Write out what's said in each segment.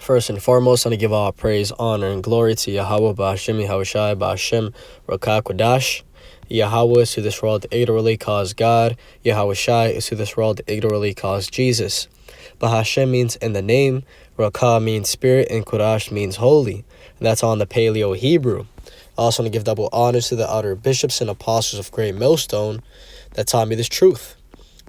First and foremost, I want to give all praise, honor, and glory to Yahweh, Ba'ashem, Yahushai, Ba'ashem, Rakah, Kodash. Yahweh is who this world ignorantly calls God. Yahushai is who this world ignorantly calls Jesus. Ba'ashem means in the name, Rakah means spirit, and Kodash means holy. And that's on the Paleo Hebrew. I also want to give double honors to the outer bishops and apostles of Great Millstone that taught me this truth.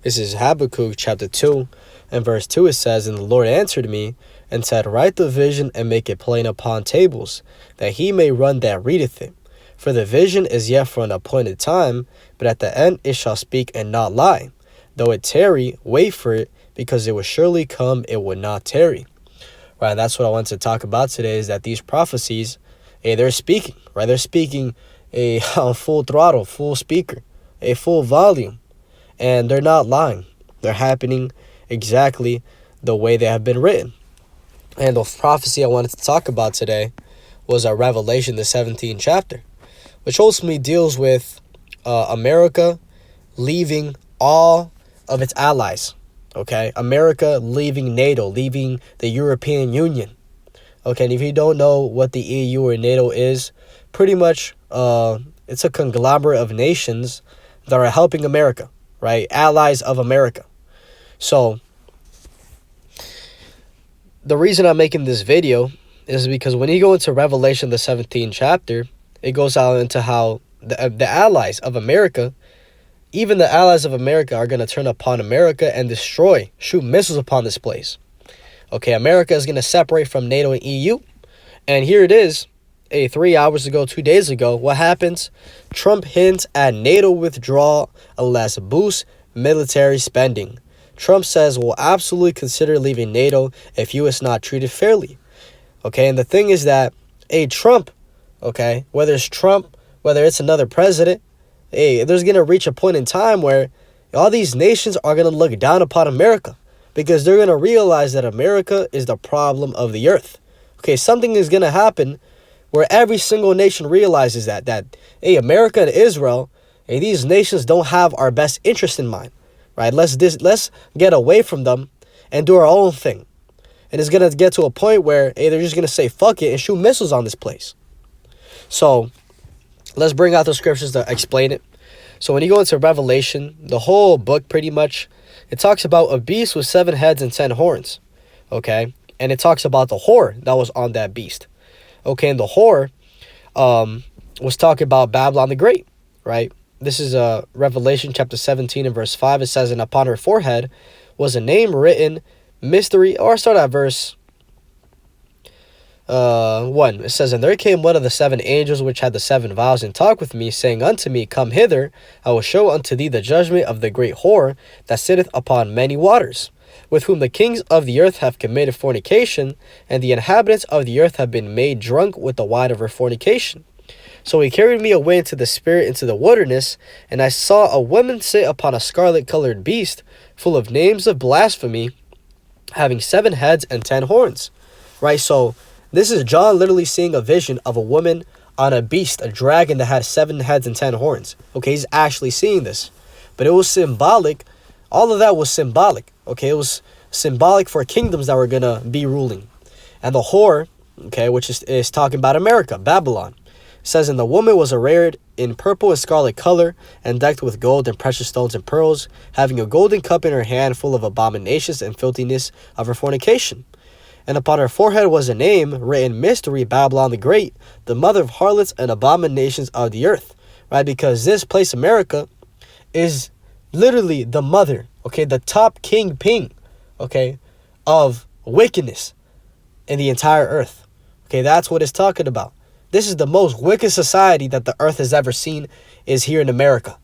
This is Habakkuk chapter 2, and verse 2 it says, "And the Lord answered me, and said, Write the vision, and make it plain upon tables, that he may run that readeth it. For the vision is yet for an appointed time, but at the end it shall speak and not lie. Though it tarry, wait for it, because it will surely come, it will not tarry." Right, and that's what I want to talk about today, is that these prophecies, they're speaking, right? They're speaking a full throttle, full speaker, a full volume, and they're not lying. They're happening exactly the way they have been written. And the prophecy I wanted to talk about today was Revelation, the 17th chapter, which ultimately deals with America leaving all of its allies. Okay, America leaving NATO, leaving the European Union. Okay, and if you don't know what the EU or NATO is, pretty much it's a conglomerate of nations that are helping America, right? Allies of America. So the reason I'm making this video is because when you go into Revelation, the 17th chapter, it goes out into how the allies of America, even the allies of America, are going to turn upon America and shoot missiles upon this place. Okay, America is going to separate from NATO and EU. And here it is, 3 hours ago, 2 days ago, what happens? Trump hints at NATO withdrawal unless boost military spending. Trump says we'll absolutely consider leaving NATO if U.S. is not treated fairly. Okay, and the thing is that, Trump, okay, whether it's Trump, whether it's another president, there's going to reach a point in time where all these nations are going to look down upon America because they're going to realize that America is the problem of the earth. Okay, something is going to happen where every single nation realizes that America and Israel, these nations don't have our best interest in mind. Right, let's get away from them and do our own thing. And it's going to get to a point where they're just going to say fuck it and shoot missiles on this place. So let's bring out the scriptures to explain it. So when you go into Revelation, the whole book pretty much, it talks about a beast with 7 heads and 10 horns. Okay, and it talks about the whore that was on that beast. Okay, and the whore was talking about Babylon the Great, right? This is Revelation chapter 17 and verse 5. It says, "And upon her forehead was a name written, mystery," or start at verse 1. It says, "And there came one of the 7 angels which had the 7 vials, and talked with me, saying unto me, Come hither, I will show unto thee the judgment of the great whore that sitteth upon many waters, with whom the kings of the earth have committed fornication, and the inhabitants of the earth have been made drunk with the wine of her fornication. So he carried me away into the spirit, into the wilderness, and I saw a woman sit upon a scarlet-colored beast, full of names of blasphemy, having 7 heads and 10 horns." Right, so this is John literally seeing a vision of a woman on a beast, a dragon that had 7 heads and 10 horns. Okay, he's actually seeing this. But it was symbolic. All of that was symbolic. Okay, it was symbolic for kingdoms that were going to be ruling. And the whore, okay, which is talking about America, Babylon. It says, "And the woman was arrayed in purple and scarlet color, and decked with gold and precious stones and pearls, having a golden cup in her hand full of abominations and filthiness of her fornication. And upon her forehead was a name written, Mystery, Babylon the Great, the mother of harlots and abominations of the earth." Right, because this place, America, is literally the mother, okay, the top kingpin, okay, of wickedness in the entire earth. Okay, that's what it's talking about. This is the most wicked society that the earth has ever seen, is here in America.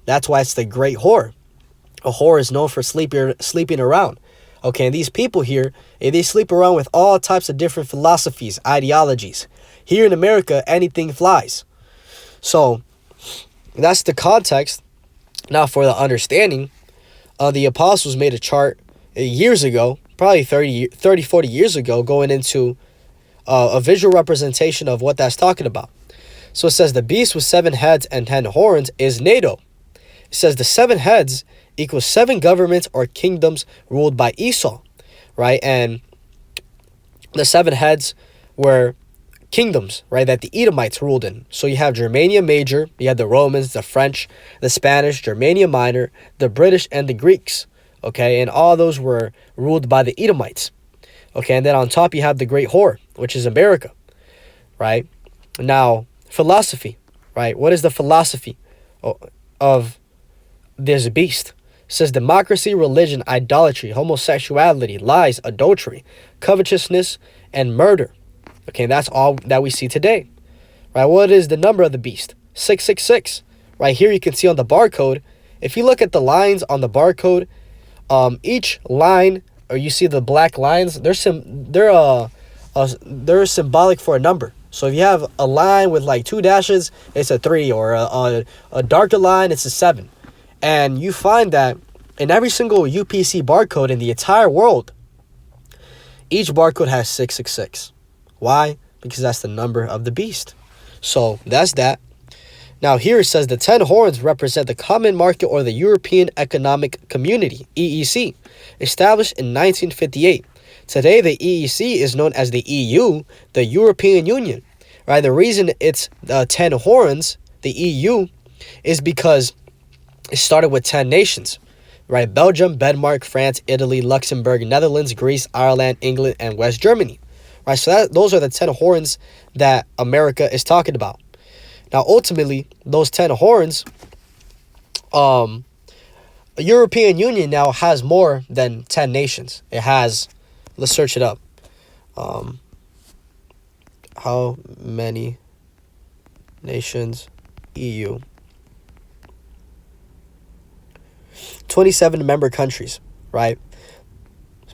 That's why it's the great whore. A whore is known for sleeping around. Okay, and these people here, they sleep around with all types of different philosophies, ideologies. Here in America, anything flies. So that's the context. Now for the understanding, the apostles made a chart years ago, probably 40 years ago, going into a visual representation of what that's talking about. So it says the beast with 7 heads and 10 horns is NATO. It says the 7 heads equals 7 governments or kingdoms ruled by Esau, right? And The 7 heads were kingdoms, right, that the Edomites ruled in. So you have Germania Major, you had the Romans, the French, the Spanish, Germania Minor, the British, and the Greeks. Okay, and all those were ruled by the Edomites. Okay, and then on top you have the Great Whore, which is America, right? Now, philosophy, right? What is the philosophy of this beast? It says democracy, religion, idolatry, homosexuality, lies, adultery, covetousness, and murder. Okay, and that's all that we see today, right? What is the number of the beast? 666. Right here you can see on the barcode. If you look at the lines on the barcode, each line, or you see the black lines, they're symbolic for a number. So if you have a line with like 2 dashes, it's a 3, or a darker line, it's a 7. And you find that in every single UPC barcode in the entire world, each barcode has 666. Why? Because that's the number of the beast. So that's that. Now here it says the 10 horns represent the Common Market or the European Economic Community, EEC, established in 1958. Today, the EEC is known as the EU, the European Union. Right? The reason it's 10 horns, the EU, is because it started with 10 nations. Right? Belgium, Denmark, France, Italy, Luxembourg, Netherlands, Greece, Ireland, England, and West Germany. Right? So those are the 10 horns that America is talking about. Now, ultimately, those 10 horns, the European Union now has more than 10 nations. It has, let's search it up. How many nations? EU. 27 member countries, right?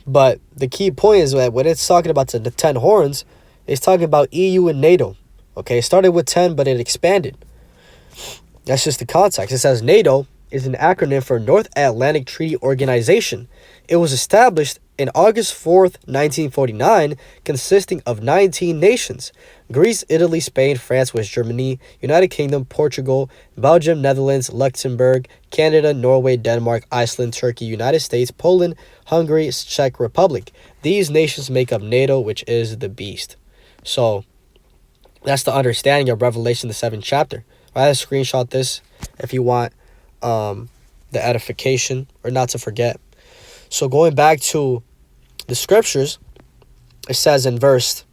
But the key point is that when it's talking about the 10 horns, it's talking about EU and NATO. Okay, it started with 10, but it expanded. That's just the context. It says NATO is an acronym for North Atlantic Treaty Organization. It was established in August 4th, 1949, consisting of 19 nations: Greece, Italy, Spain, France, West Germany, United Kingdom, Portugal, Belgium, Netherlands, Luxembourg, Canada, Norway, Denmark, Iceland, Turkey, United States, Poland, Hungary, Czech Republic. These nations make up NATO, which is the beast. So that's the understanding of Revelation, the 7th chapter. I have to screenshot this if you want the edification or not to forget. So going back to the scriptures, it says in verse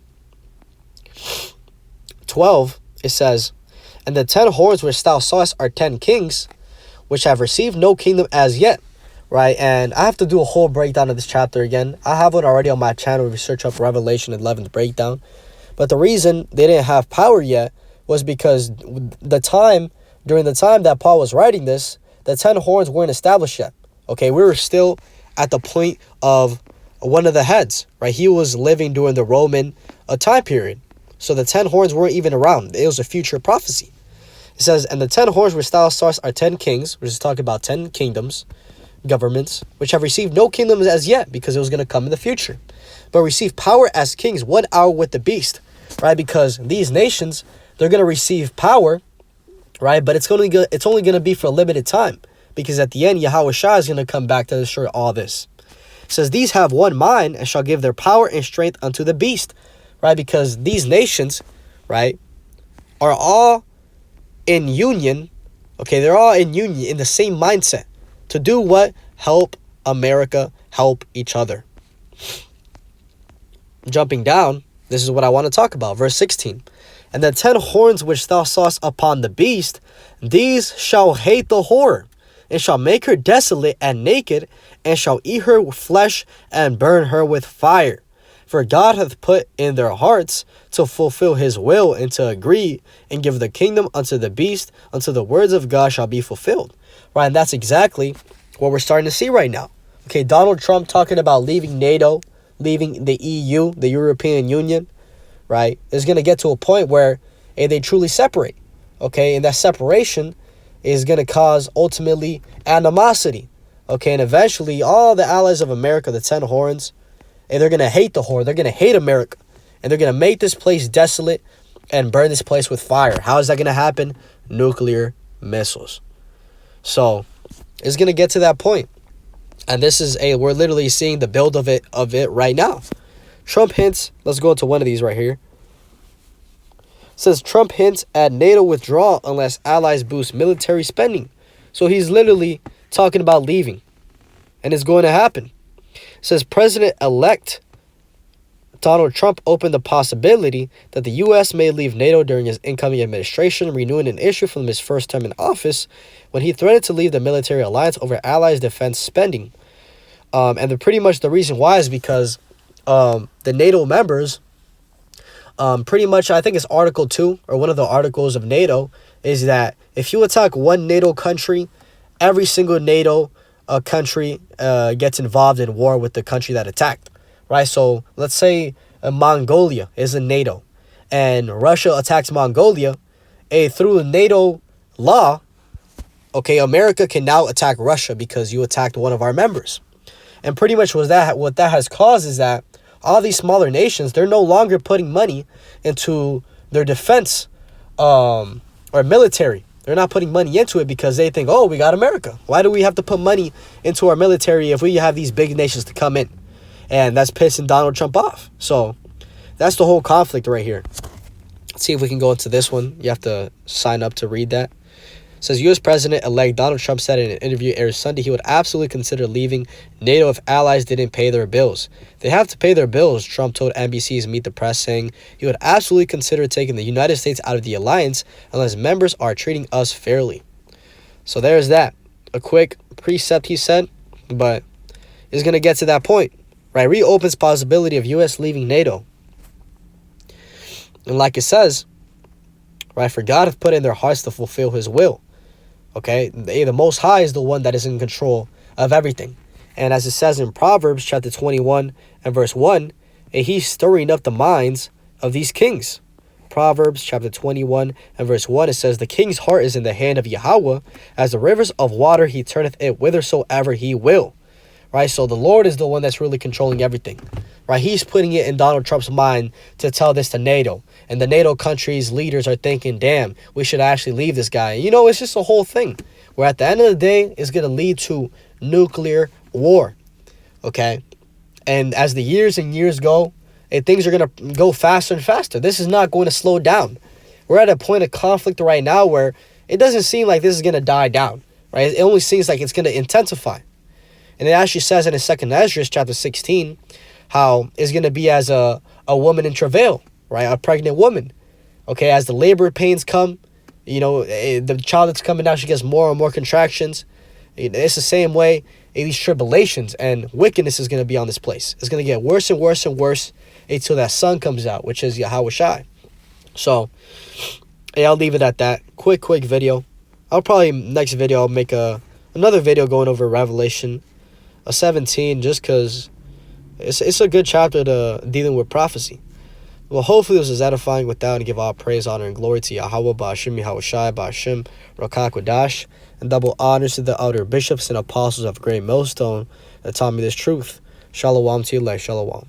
12, it says, "And the 10 horns which thou sawest are 10 kings, which have received no kingdom as yet." Right? And I have to do a whole breakdown of this chapter again. I have one already on my channel. If you search up Revelation 11th breakdown. But the reason they didn't have power yet was because during the time that Paul was writing this, the 10 horns weren't established yet. Okay, we were still at the point of one of the heads, right? He was living during the Roman time period. So the 10 horns weren't even around. It was a future prophecy. It says, "And the 10 horns which thou sawest are 10 kings," which is talking about 10 kingdoms, governments, "which have received no kingdoms as yet," because it was going to come in the future, "but receive power as kings 1 hour with the beast." Right? Because these nations, they're going to receive power, right? But it's only going to be for a limited time, because at the end, Yahweh Shah is going to come back to destroy all this. It says, "These have one mind and shall give their power and strength unto the beast." Right? Because these nations, right, are all in union. Okay, they're all in union in the same mindset to do what? Help America, help each other. Jumping down, this is what I want to talk about. Verse 16. "And the 10 horns which thou sawest upon the beast, these shall hate the whore, and shall make her desolate and naked, and shall eat her flesh, and burn her with fire. For God hath put in their hearts to fulfill his will, and to agree, and give the kingdom unto the beast, until the words of God shall be fulfilled." Right, and that's exactly what we're starting to see right now. Okay, Donald Trump talking about leaving NATO, leaving the EU, the European Union, right, is going to get to a point where they truly separate, okay, and that separation is going to cause, ultimately, animosity, okay, and eventually, all the allies of America, the 10 horns, and they're going to hate the whore, they're going to hate America, and they're going to make this place desolate and burn this place with fire. How is that going to happen? Nuclear missiles. So, it's going to get to that point. And this is we're literally seeing the build of it right now. Trump hints, let's go into one of these right here. It says Trump hints at NATO withdrawal unless allies boost military spending. So he's literally talking about leaving. And it's going to happen. It says President-elect Donald Trump opened the possibility that the U.S. may leave NATO during his incoming administration, renewing an issue from his first term in office when he threatened to leave the military alliance over allies' defense spending. And pretty much the reason why is because the NATO members, pretty much, I think it's Article 2, or one of the articles of NATO, is that if you attack one NATO country, every single NATO country gets involved in war with the country that attacked. Right, so let's say Mongolia is in NATO, and Russia attacks Mongolia. Through NATO law, okay, America can now attack Russia because you attacked one of our members. And pretty much what that has caused is that all these smaller nations, they're no longer putting money into their defense or military. They're not putting money into it because they think, oh, we got America. Why do we have to put money into our military if we have these big nations to come in? And that's pissing Donald Trump off. So that's the whole conflict right here. Let's see if we can go into this one. You have to sign up to read that. It says U.S. President-elect Donald Trump said in an interview aired Sunday he would absolutely consider leaving NATO if allies didn't pay their bills. They have to pay their bills, Trump told NBC's Meet the Press, saying he would absolutely consider taking the United States out of the alliance unless members are treating us fairly. So there's that. A quick precept, he said, but it's going to get to that point. Right, reopens possibility of U.S. leaving NATO. And like it says, right, for God have put in their hearts to fulfill his will. Okay, the Most High is the one that is in control of everything. And as it says in Proverbs chapter 21 and verse 1, and he's stirring up the minds of these kings. Proverbs chapter 21 and verse 1, it says, the king's heart is in the hand of Yahweh, as the rivers of water he turneth it whithersoever he will. Right, so the Lord is the one that's really controlling everything. Right, he's putting it in Donald Trump's mind to tell this to NATO. And the NATO countries' leaders are thinking, damn, we should actually leave this guy. You know, it's just a whole thing where at the end of the day, it's going to lead to nuclear war. Okay, and as the years and years go, things are going to go faster and faster. This is not going to slow down. We're at a point of conflict right now where it doesn't seem like this is going to die down. Right, it only seems like it's going to intensify. And it actually says in 2 Ezra chapter 16 how it's going to be as a woman in travail, right? A pregnant woman. Okay, as the labor pains come, you know, the child that's coming out, she gets more and more contractions. It's the same way these tribulations and wickedness is going to be on this place. It's going to get worse and worse and worse until that sun comes out, which is Yahweh Shai. So, yeah, I'll leave it at that. Quick video. I'll probably, next video, I'll make another video going over Revelation 17, just because it's a good chapter to dealing with prophecy. Well, hopefully this is edifying with that, and give all praise, honor, and glory to Yahweh, Ba'ashim, Yahweh Shai, Ba'ashim, Rakak Wadash, and double honors to the elder bishops and apostles of Great Millstone that taught me this truth. Shalom to you, like Shalom.